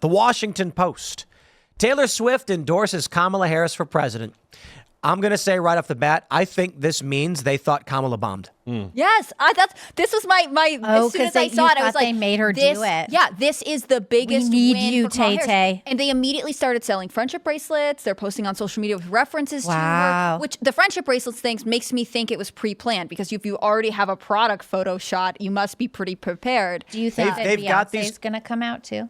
The Washington Post. Taylor Swift endorses Kamala Harris for president. I'm going to say right off the bat, I think this means they thought Kamala bombed. Yes, this was my as soon as I saw it, I was like, they made her do it. Yeah, this is the biggest We need win you, for Kamala Harris. Tay-Tay. And they immediately started selling friendship bracelets. They're posting on social media with references to Wow. her, which the friendship bracelets things makes me think it was pre-planned, because if you already have a product photo shot, you must be pretty prepared. Do you think that They've got Beyonce's these- going to come out too?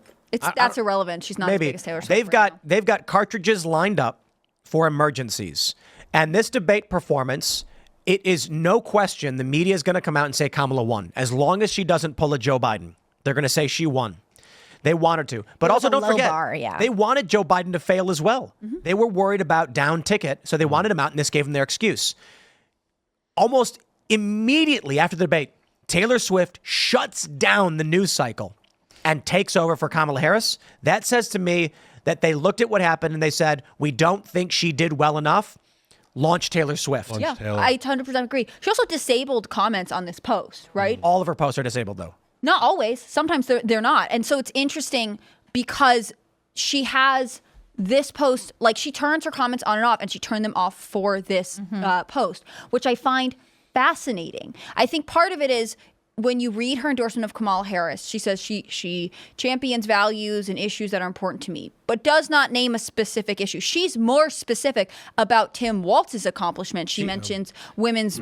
That's irrelevant. She's not as Maybe big as Taylor Swift. they've got cartridges lined up for emergencies. And this debate performance, it is no question the media is going to come out and say Kamala won. As long as she doesn't pull a Joe Biden, they're going to say she won. They want her to. But also don't forget, they wanted Joe Biden to fail as well. They were worried about down ticket, so they wanted him out, and this gave them their excuse. Almost immediately after the debate, Taylor Swift shuts down the news cycle and takes over for Kamala Harris. That says to me that they looked at what happened and they said, we don't think she did well enough. Launch Taylor Swift. Taylor. I 100% agree. She also disabled comments on this post, right? All of her posts are disabled, though. Not always. Sometimes they're not. And so it's interesting because she has this post, like she turns her comments on and off, and she turned them off for this post, which I find fascinating. I think part of it is when you read her endorsement of Kamala Harris, she says she champions values and issues that are important to me, but does not name a specific issue. She's more specific about Tim Walz's accomplishment. She mentions women's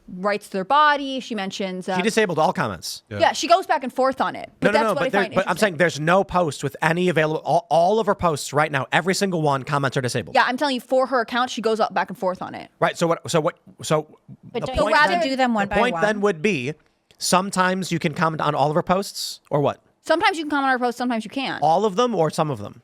rights to their body. She mentions... she disabled all comments. Yeah, she goes back and forth on it. But But I'm saying there's no post with any available... All of her posts right now, every single one, comments are disabled. Yeah, I'm telling you, for her account, she goes up back and forth on it. Right, so But the don't rather do them one by one. The point then would be, sometimes you can comment on all of her posts, or what? Sometimes you can comment on her posts, sometimes you can't. All of them or some of them?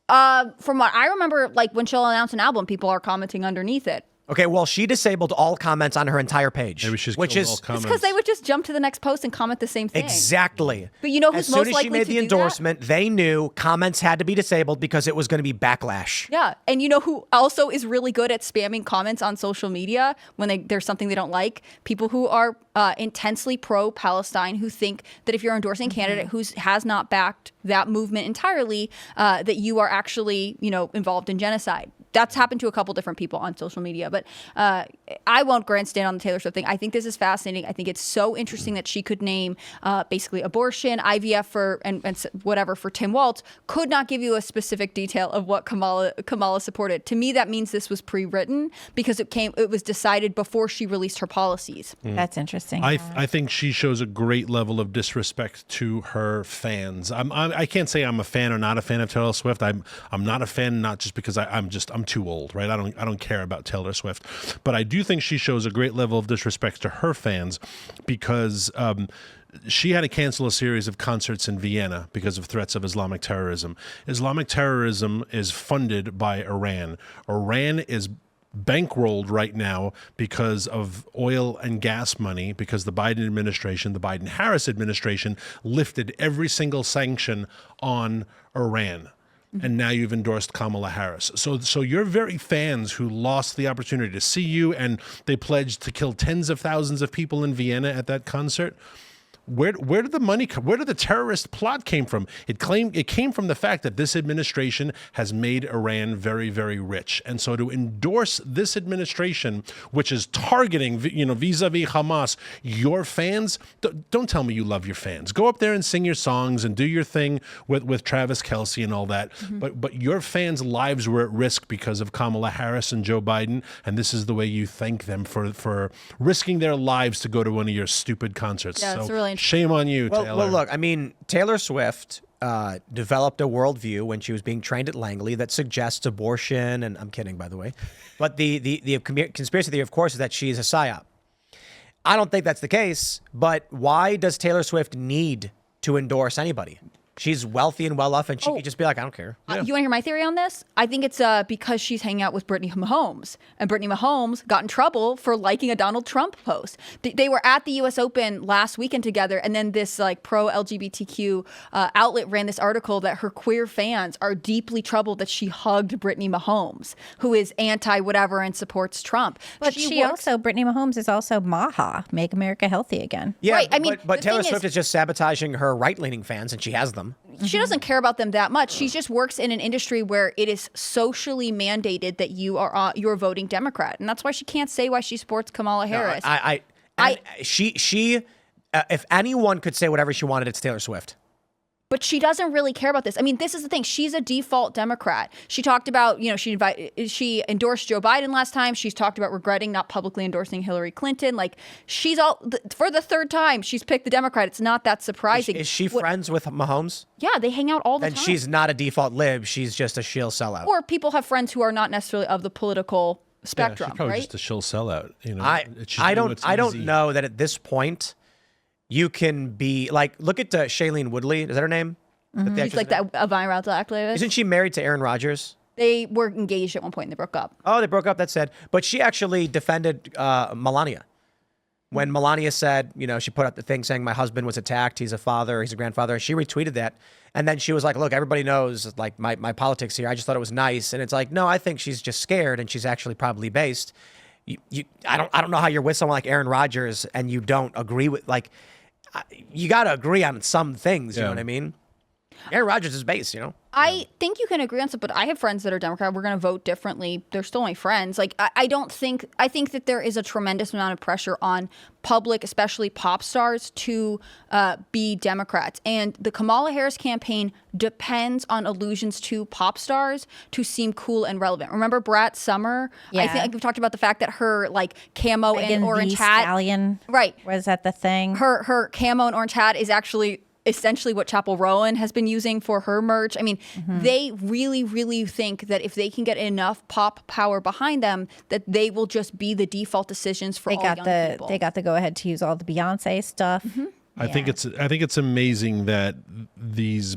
From what I remember, like when she'll announce an album, people are commenting underneath it. Okay, well, she disabled all comments on her entire page. Maybe she's which killed is all comments. It's because they would just jump to the next post and comment the same thing. Exactly. But you know who's as soon most as likely she made to the do endorsement, they knew comments had to be disabled because it was going to be backlash. Yeah, and you know who also is really good at spamming comments on social media when there's something they don't like? People who are intensely pro-Palestine, who think that if you're endorsing a candidate who has not backed that movement entirely, that you are actually, involved in genocide. That's happened to a couple different people on social media, but I won't grandstand on the Taylor Swift thing. I think this is fascinating. I think it's so interesting that she could name basically abortion, IVF and whatever for Tim Walz, could not give you a specific detail of what Kamala supported. To me, that means this was pre-written because it was decided before she released her policies. That's interesting. I think she shows a great level of disrespect to her fans. I can't say I'm a fan or not a fan of Taylor Swift. I'm not a fan, not just because I'm too old, right? I don't care about Taylor Swift, but I do think she shows a great level of disrespect to her fans because she had to cancel a series of concerts in Vienna because of threats of Islamic terrorism. Islamic terrorism is funded by Iran. Iran is bankrolled right now because of oil and gas money, because the Biden administration, the Biden-Harris administration, lifted every single sanction on Iran. And now you've endorsed Kamala Harris. So your very fans who lost the opportunity to see you and they pledged to kill tens of thousands of people in Vienna at that concert, where did the money come? Where did the terrorist plot came from? It came from the fact that this administration has made Iran very, very rich. And so to endorse this administration, which is targeting, vis-a-vis Hamas, your fans, don't tell me you love your fans. Go up there and sing your songs and do your thing with Travis Kelce and all that. But your fans' lives were at risk because of Kamala Harris and Joe Biden. And this is the way you thank them for risking their lives to go to one of your stupid concerts. Yeah, it's really shame on you, Taylor. Well, look, I mean, Taylor Swift developed a worldview when she was being trained at Langley that suggests abortion, and I'm kidding, by the way. But the conspiracy theory, of course, is that she's a psyop. I don't think that's the case, but why does Taylor Swift need to endorse anybody? She's wealthy and well off, and she could just be like, I don't care. You want to hear my theory on this? I think it's because she's hanging out with Brittany Mahomes. And Brittany Mahomes got in trouble for liking a Donald Trump post. They were at the U.S. Open last weekend together, and then this pro-LGBTQ outlet ran this article that her queer fans are deeply troubled that she hugged Brittany Mahomes, who is anti-whatever and supports Trump. But Brittany Mahomes is also MAHA, Make America Healthy Again. Yeah, right. but Taylor Swift is just sabotaging her right-leaning fans, and she has them. them. She doesn't care about them that much. She just works in an industry where it is socially mandated that you're voting Democrat, and that's why she can't say why she supports Kamala Harris. She if anyone could say whatever she wanted, it's Taylor Swift. But she doesn't really care about this. I mean, this is the thing. She's a default Democrat. She talked about, she endorsed Joe Biden last time. She's talked about regretting not publicly endorsing Hillary Clinton. Like, for the third time, she's picked the Democrat. It's not that surprising. Is she friends with Mahomes? Yeah, they hang out all the time. time. And she's not a default lib. She's just a shill sellout. Or people have friends who are not necessarily of the political spectrum, she's probably right? just a shill sellout. I don't know that at this point you can be like, look at Shailene Woodley. Is that her name? She's like the environmental activist. Isn't she married to Aaron Rodgers? They were engaged at one point and they broke up. Oh, they broke up. That's sad. But she actually defended Melania. When Melania said, she put up the thing saying my husband was attacked. He's a father. He's a grandfather. She retweeted that. And then she was like, look, everybody knows like my politics here. I just thought it was nice. And it's like, no, I think she's just scared and she's actually probably based. I don't know how you're with someone like Aaron Rodgers and you don't agree with, like, you got to agree on some things. You know what I mean? Aaron Rodgers is based, I think you can agree on stuff, but I have friends that are Democrat. We're going to vote differently. They're still my friends. Like, I think that there is a tremendous amount of pressure on public, especially pop stars, to be Democrats. And the Kamala Harris campaign depends on allusions to pop stars to seem cool and relevant. Remember Brat Summer? Yeah. I think we've talked about the fact that her like camo Megan and orange Thee hat. Stallion, right. Was that the thing? Her camo and orange hat is actually essentially what Chapel Rowan has been using for her merch. I mean, they really, really think that if they can get enough pop power behind them, that they will just be the default decisions for all young people. They got the go ahead to use all the Beyonce stuff. I think it's amazing that these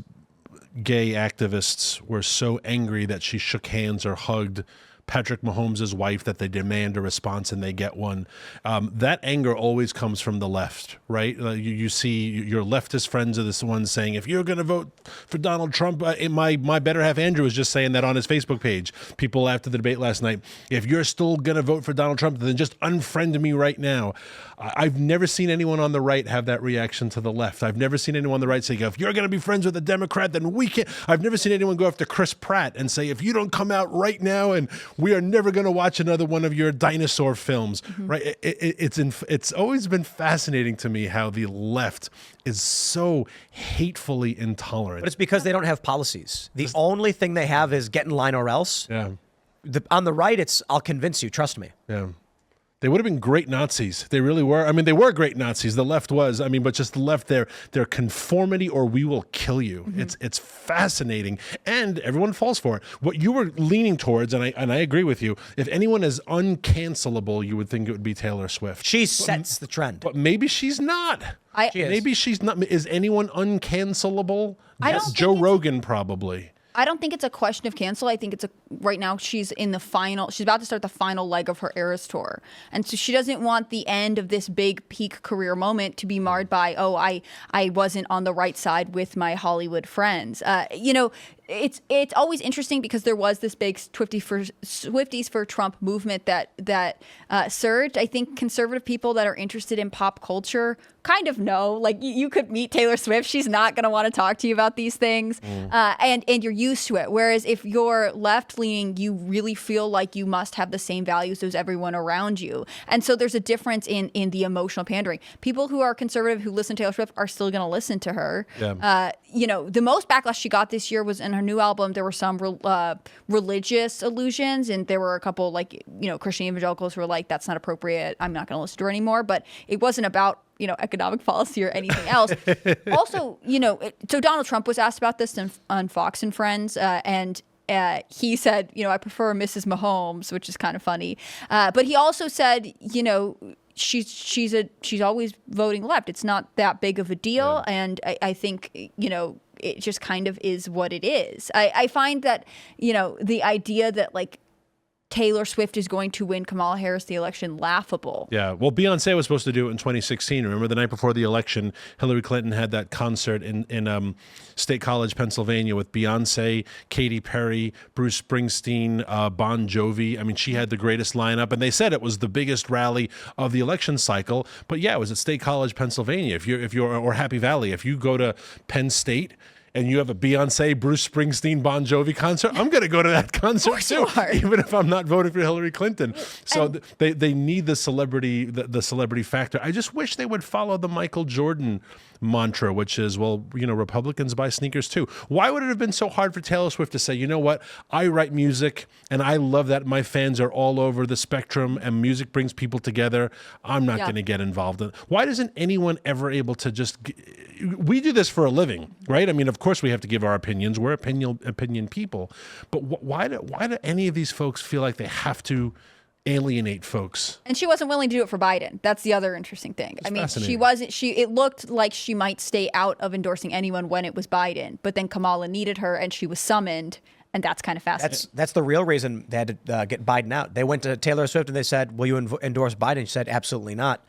gay activists were so angry that she shook hands or hugged Patrick Mahomes' wife, that they demand a response and they get one. That anger always comes from the left, right? You see your leftist friends are the ones saying, if you're going to vote for Donald Trump, my better half Andrew was just saying that on his Facebook page. People after the debate last night, if you're still going to vote for Donald Trump, then just unfriend me right now. I've never seen anyone on the right have that reaction to the left. I've never seen anyone on the right say, if you're going to be friends with a Democrat, then we can't. I've never seen anyone go after Chris Pratt and say, if you don't come out right now and we are never going to watch another one of your dinosaur films, right? It's always been fascinating to me how the left is so hatefully intolerant. But it's because they don't have policies. The only thing they have is get in line or else. Yeah. On the right, it's I'll convince you. Trust me. Yeah. They would have been great Nazis. They really were. I mean, they were great Nazis. The left was. I mean, but just the left, their conformity or we will kill you. It's fascinating, and everyone falls for it. What you were leaning towards, and I agree with you. If anyone is uncancelable, you would think it would be Taylor Swift. She sets the trend. But maybe she's not. Maybe she's not. Is anyone uncancelable? I don't think Joe Rogan probably. I don't think it's a question of cancel. I think right now she's about to start the final leg of her Eras tour. And so she doesn't want the end of this big peak career moment to be marred by, I wasn't on the right side with my Hollywood friends. It's always interesting because there was this big Swifties for Trump movement that surged. I think conservative people that are interested in pop culture kind of know, like you could meet Taylor Swift. She's not going to want to talk to you about these things. And you're used to it. Whereas if you're left leaning, you really feel like you must have the same values as everyone around you. And so there's a difference in the emotional pandering. People who are conservative who listen to Taylor Swift are still going to listen to her. Yeah. The most backlash she got this year was in her new album. There were some religious allusions, and there were a couple Christian evangelicals who were like, that's not appropriate. I'm not going to listen to her anymore. But it wasn't about economic policy or anything else. Also, so Donald Trump was asked about this on Fox and Friends, and he said, I prefer Mrs. Mahomes, which is kind of funny. But he also said, she's always voting left. It's not that big of a deal, and I think it just kind of is what it is. I find that the idea that Taylor Swift is going to win Kamala Harris the election laughable. Yeah, well, Beyonce was supposed to do it in 2016. Remember, the night before the election, Hillary Clinton had that concert in State College, Pennsylvania, with Beyonce, Katy Perry, Bruce Springsteen, Bon Jovi. I mean, she had the greatest lineup, and they said it was the biggest rally of the election cycle. But yeah, it was at State College, Pennsylvania. If you're or Happy Valley, if you go to Penn State and you have a Beyonce, Bruce Springsteen, Bon Jovi concert, I'm going to go to that concert too, even if I'm not voting for Hillary Clinton. So they need the celebrity, the celebrity factor. I just wish they would follow the Michael Jordan mantra, which is, well, Republicans buy sneakers too. Why would it have been so hard for Taylor Swift to say, you know what, I write music and I love that my fans are all over the spectrum and music brings people together. I'm not going to get involved in it. Why isn't anyone ever able to just, we do this for a living, right? I mean, of course we have to give our opinions. We're opinion people, but why do any of these folks feel like they have to alienate folks? And she wasn't willing to do it for Biden. That's the other interesting thing. I mean, she wasn't. It looked like she might stay out of endorsing anyone when it was Biden, but then Kamala needed her, and she was summoned, and that's kind of fascinating. That's the real reason they had to get Biden out. They went to Taylor Swift and they said, "Will you endorse Biden?" She said, "Absolutely not."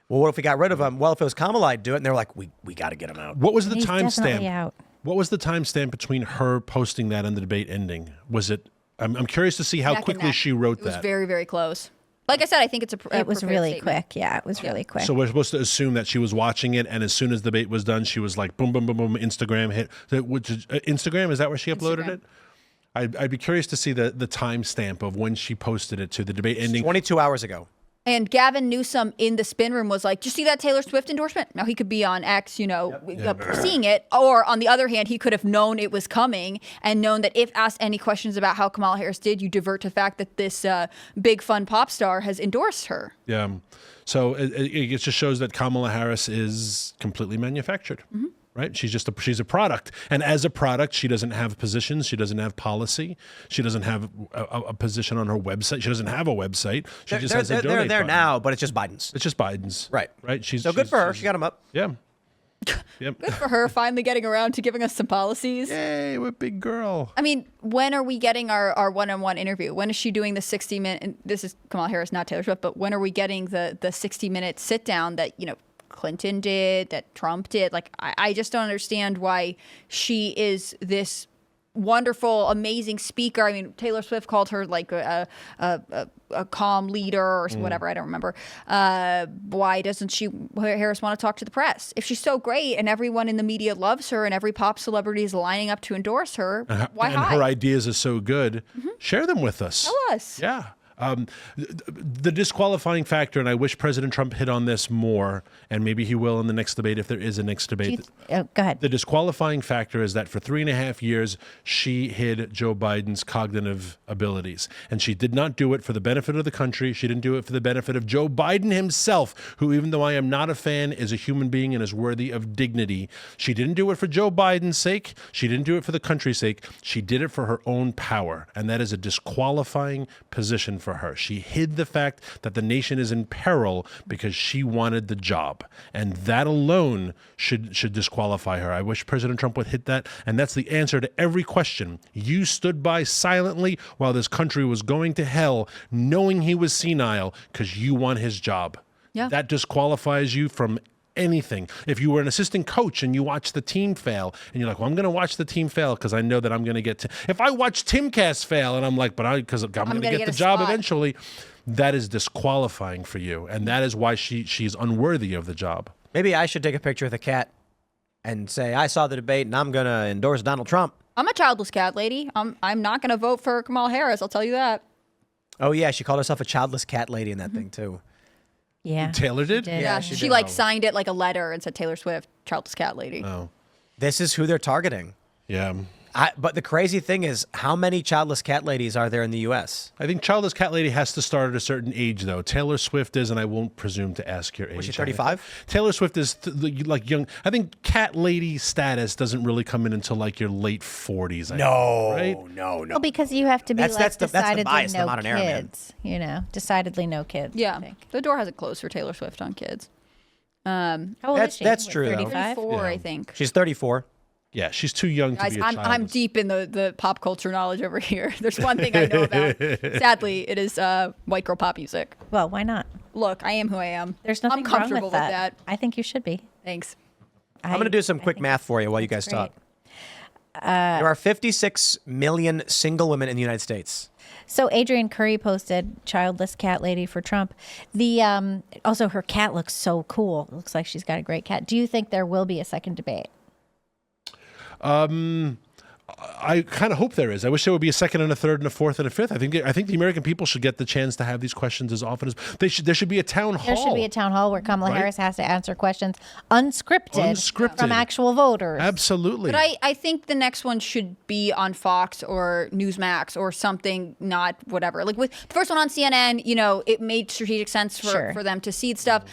Well, what if we got rid of him? Well, if it was Kamala, I'd do it. And they're like, "We got to get him out." What was the He's definitely timestamp? out. What was the timestamp between her posting that and the debate ending? Was it? I'm curious to see how Neck and quickly neck. she wrote It was that. very, very close. Like I said, I think it's It was prepared really statement. quick. Yeah, it was really quick. So we're supposed to assume that she was watching it, and as soon as the debate was done, she was like, boom, boom, boom, boom, Instagram hit. Instagram, is that where she uploaded it? I'd be curious to see the timestamp of when she posted it to the debate ending. 22 hours ago. And Gavin Newsom in the spin room was like, "Did you see that Taylor Swift endorsement?" Now he could be on X, seeing it. Or on the other hand, he could have known it was coming and known that if asked any questions about how Kamala Harris did, you divert to the fact that this big fun pop star has endorsed her. Yeah. So it just shows that Kamala Harris is completely manufactured. Mm-hmm. Right? She's a product. And as a product, she doesn't have positions. She doesn't have policy. She doesn't have a position on her website. She doesn't have a website. She just has a donate They're there button. now, but it's just Biden's. It's just Biden's. Right. She's good for her. She got him up. Yeah. Yep. Good for her finally getting around to giving us some policies. Yay, what a big girl. I mean, when are we getting our one-on-one interview? When is she doing the 60-minute, and this is Kamala Harris, not Taylor Swift, but when are we getting the 60-minute sit-down that, Clinton did, that Trump did? Like, I just don't understand why she is this wonderful, amazing speaker. I mean, Taylor Swift called her like a calm leader or whatever. I don't remember. Why doesn't Harris want to talk to the press? If she's so great and everyone in the media loves her and every pop celebrity is lining up to endorse her, why hide? And her ideas are so good. Share them with us. Tell us. Yeah. The disqualifying factor, and I wish President Trump hit on this more, and maybe he will in the next debate if there is a next debate. Go ahead. The disqualifying factor is that for 3.5 years, she hid Joe Biden's cognitive abilities. And she did not do it for the benefit of the country. She didn't do it for the benefit of Joe Biden himself, who, even though I am not a fan, is a human being and is worthy of dignity. She didn't do it for Joe Biden's sake. She didn't do it for the country's sake. She did it for her own power. And that is a disqualifying position for her. She hid the fact that the nation is in peril because she wanted the job. And that alone should disqualify her. I wish President Trump would hit that. And that's the answer to every question. You stood by silently while this country was going to hell, knowing he was senile because you want his job. Yeah. That disqualifies you from anything. If you were an assistant coach and you watch the team fail and you're like, well, I'm going to watch the team fail because I know that I'm going to get if I watch Timcast fail and I'm like, but because I'm going to get the job eventually, that is disqualifying for you. And that is why she's unworthy of the job. Maybe I should take a picture of the cat and say, I saw the debate and I'm going to endorse Donald Trump. I'm a childless cat lady. I'm not going to vote for Kamala Harris. I'll tell you that. Oh, yeah. She called herself a childless cat lady in that thing, too. Yeah. Taylor did? Yeah, she she did. like signed it like a letter and said Taylor Swift, childless cat lady. Oh, This is who they're targeting. yeah. But the crazy thing is, how many childless cat ladies are there in the U.S.? I think childless cat lady has to start at a certain age, though. Taylor Swift is, and I won't presume to ask your age. Was she 35? Taylor Swift is like young. I think cat lady status doesn't really come in until like your late 40s. I think, right? No. Well, because you have to be That's the decidedly bias of the no modern era, man. kids. Decidedly no kids. Yeah, I think. the door hasn't closed for Taylor Swift on kids. How old is she? That's true, though. 35? 34, I think. She's 34. Yeah, she's too young to Guys, be a I'm child. deep in the pop culture knowledge over here. There's one thing I know about. Sadly, it is white girl pop music. Well, why not? Look, I am who I am. There's nothing I'm comfortable wrong with that. I think you should be. Thanks. I'm going to do some quick math for you while you guys talk. There are 56 million single women in the United States. So Adrian Curry posted childless cat lady for Trump. The also her cat looks so cool. It looks like she's got a great cat. Do you think there will be a second debate? I kind of hope there is. I wish there would be a second and a third and a fourth and a fifth. I think the American people should get the chance to have these questions as often as there should be a town hall. There should be a town hall where Kamala Harris has to answer questions unscripted from actual voters. Absolutely. But I think the next one should be on Fox or Newsmax or something, not whatever. Like with the first one on CNN, it made strategic sense for them to seed stuff.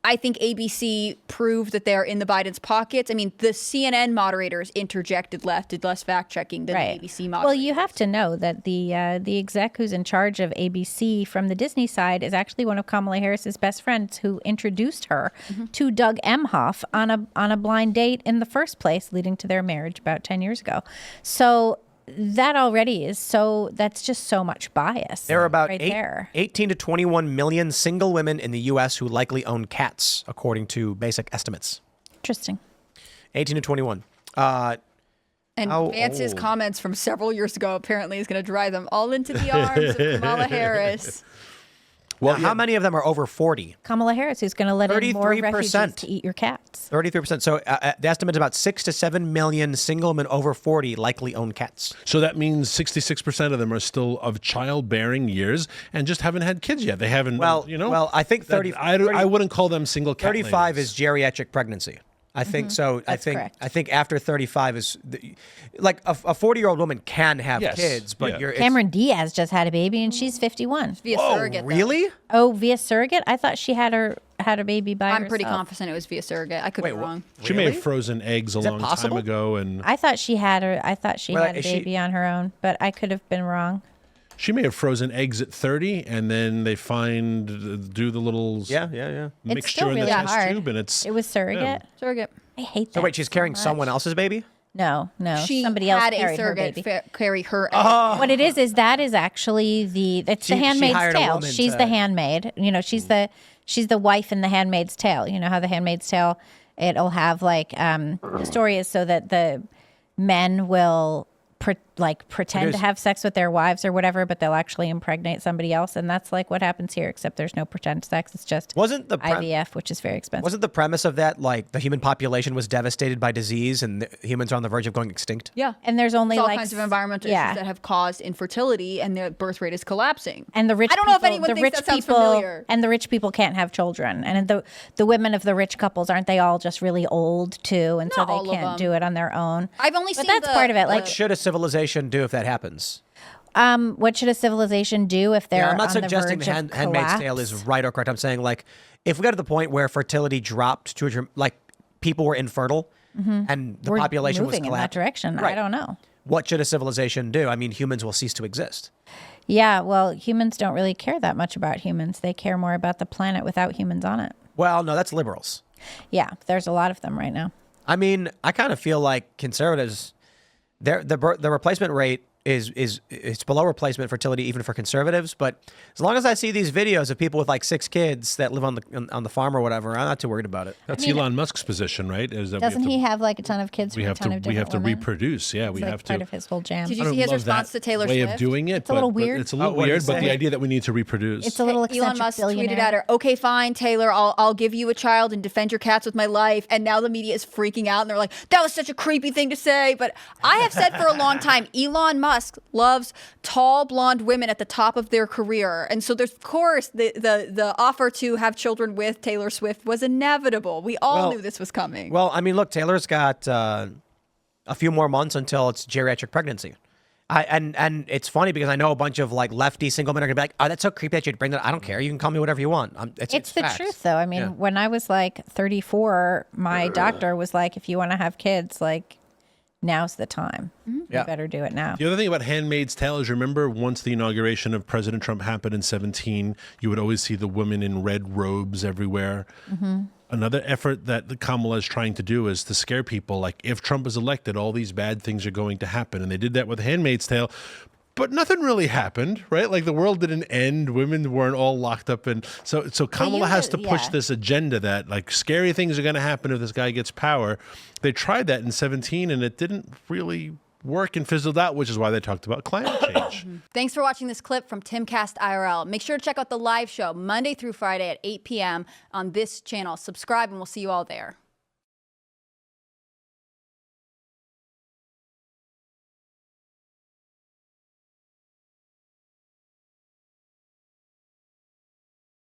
I think ABC proved that they're in the Biden's pockets. I mean, the CNN moderators interjected did less fact checking than the ABC moderators. Well, you have to know that the exec who's in charge of ABC from the Disney side is actually one of Kamala Harris's best friends who introduced her to Doug Emhoff on a blind date in the first place, leading to their marriage about 10 years ago. So that already is that's just so much bias. There are about 18 to 21 million single women in the U.S. who likely own cats, according to basic estimates. Interesting. 18 to 21. And Vance's comments from several years ago apparently is going to drive them all into the arms of Kamala Harris. Well, how many of them are over 40? Kamala Harris, who's going to let in more refugees to eat your cats. 33%. So the estimate is about 6 to 7 million single women over 40 likely own cats. So that means 66% of them are still of childbearing years and just haven't had kids yet. They haven't, Well, I think 30. I wouldn't call them single cat 35 ladies. is geriatric pregnancy. I think so. That's correct. I think after 35 is like a 40-year-old woman can have kids, but Cameron Diaz just had a baby and she's 51. Via surrogate. Really? Oh, via surrogate? I thought she had a baby by herself. I'm pretty confident it was via surrogate. I could be wrong. She may have frozen eggs a long time ago, and I thought she had a baby on her own, but I could have been wrong. She may have frozen eggs at 30, and then they do the little mixture in the test tube, and it was surrogate. Surrogate. I hate that. So wait, she's carrying so someone much. else's baby? No, She somebody else had carried a surrogate her baby. carry her. What it is that is actually the Handmaid's hired a Tale. woman She's the handmaid. She's the wife in the Handmaid's Tale. You know how the Handmaid's Tale, it'll have the story is so that the men will pretend to have sex with their wives or whatever, but they'll actually impregnate somebody else, and that's like what happens here, except there's no pretend sex. It's just IVF, which is very expensive. Wasn't the premise of that like the human population was devastated by disease and the humans are on the verge of going extinct? Yeah, and there's only all kinds of environmental issues that have caused infertility, and the birth rate is collapsing. And the rich, I don't know if anyone thinks that sounds familiar. And the rich people can't have children, and the women of the rich couples, aren't they all just really old too, and Not so all they of can't them. do it on their own? I've only seen that's part of it. What should a civilization do if that happens? What should a civilization do if they're I'm not on suggesting the the verge of Handmaid's Tale is right or correct. I'm saying like if we got to the point where fertility dropped to like people were infertile and the We're population was moving in that collapsing. direction. I don't know. What should a civilization do? I mean, humans will cease to exist. Yeah, well, humans don't really care that much about humans. They care more about the planet without humans on it. Well, no, that's liberals. Yeah, there's a lot of them right now. I mean, I kind of feel like conservatives, the replacement rate is below replacement fertility even for conservatives. But as long as I see these videos of people with like 6 kids that live on the farm or whatever, I'm not too worried about it. That's Elon Musk's position, right? Is that Doesn't he have like a ton of kids? We have to women? reproduce. Yeah, we It's have to. part of his whole jam. Did you see his response to Taylor way Swift? of doing it? It's a little weird. It's a little what did he weird, but say? the idea that we need to reproduce. It's a little Elon eccentric Musk billionaire. tweeted at her, "Okay, fine, Taylor, I'll give you a child and defend your cats with my life." And now the media is freaking out and they're like, "That was such a creepy thing to say." But I have said for a long time, Elon Musk loves tall blonde women at the top of their career, and so there's of course the offer to have children with Taylor Swift was inevitable. We all knew this was coming. Well, I mean, look, Taylor's got a few more months until it's geriatric pregnancy. And it's funny because I know a bunch of like lefty single men are gonna be like, "Oh, that's so creepy that you'd bring that." I don't care. You can call me whatever you want. It's the facts. truth, though. I mean, when I was like 34, my doctor was like, "If you want to have kids, like, now's the time. You better do it now." The other thing about Handmaid's Tale is, remember, once the inauguration of President Trump happened in 2017, you would always see the women in red robes everywhere. Another effort that Kamala is trying to do is to scare people, like, if Trump is elected, all these bad things are going to happen. And they did that with Handmaid's Tale. But nothing really happened, right? Like the world didn't end. Women weren't all locked up. And so Kamala has to push this agenda that like scary things are going to happen if this guy gets power. They tried that in 2017 and it didn't really work and fizzled out, which is why they talked about climate change. Thanks for watching this clip from Timcast IRL. Make sure to check out the live show Monday through Friday at 8 p.m. on this channel. Subscribe and we'll see you all there.